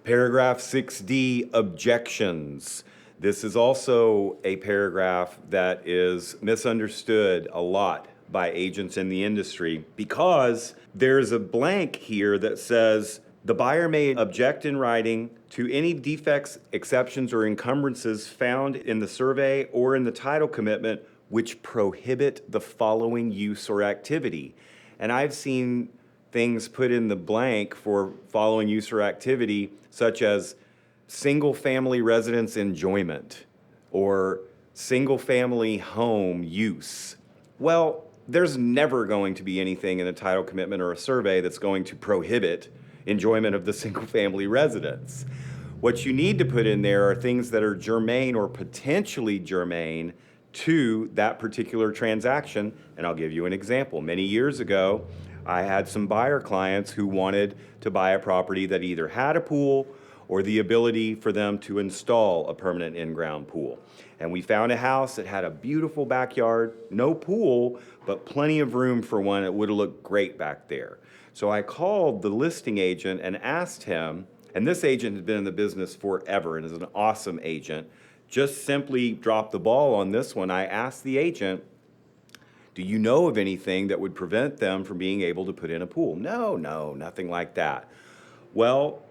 Paragraph 6D, objections. This is also a paragraph that is misunderstood a lot by agents in the industry because there's a blank here that says the buyer may object in writing to any defects, exceptions, or encumbrances found in the survey or in the title commitment which prohibit the following use or activity. And I've seen things put in the blank for following use or activity, such as single-family residence enjoyment or single-family home use. Well, there's never going to be anything in a title commitment or a survey that's going to prohibit enjoyment of the single-family residence. What you need to put in there are things that are germane or potentially germane to that particular transaction, and I'll give you an example. Many years ago, I had some buyer clients who wanted to buy a property that either had a pool or the ability for them to install a permanent in-ground pool. And we found a house that had a beautiful backyard, no pool, but plenty of room for one. It would have looked great back there. So I called the listing agent and asked him, and this agent had been in the business forever and is an awesome agent, just simply dropped the ball on this one. I asked the agent, do you know of anything that would prevent them from being able to put in a pool? No, nothing like that. Well,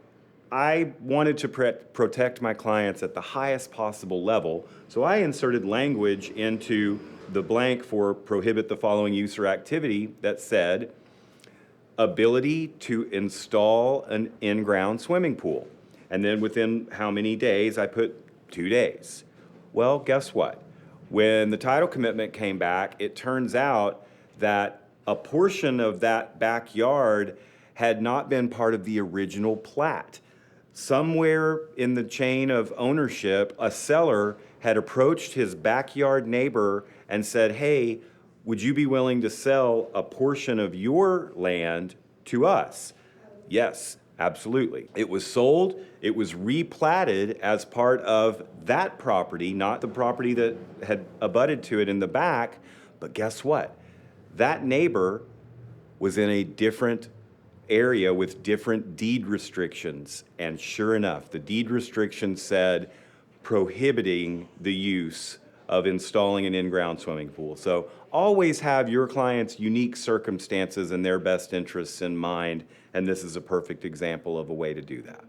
I wanted to protect my clients at the highest possible level, so I inserted language into the blank for prohibit the following use or activity that said, ability to install an in-ground swimming pool. And then within how many days, I put 2 days. Well, guess what? When the title commitment came back, it turns out that a portion of that backyard had not been part of the original plat. Somewhere in the chain of ownership, a seller had approached his backyard neighbor and said, hey, would you be willing to sell a portion of your land to us? Yes, absolutely. It was sold, it was replatted as part of that property, not the property that had abutted to it in the back, but guess what? That neighbor was in a different area with different deed restrictions, and sure enough, the deed restriction said prohibiting the use of installing an in-ground swimming pool. So always have your client's unique circumstances and their best interests in mind, and this is a perfect example of a way to do that.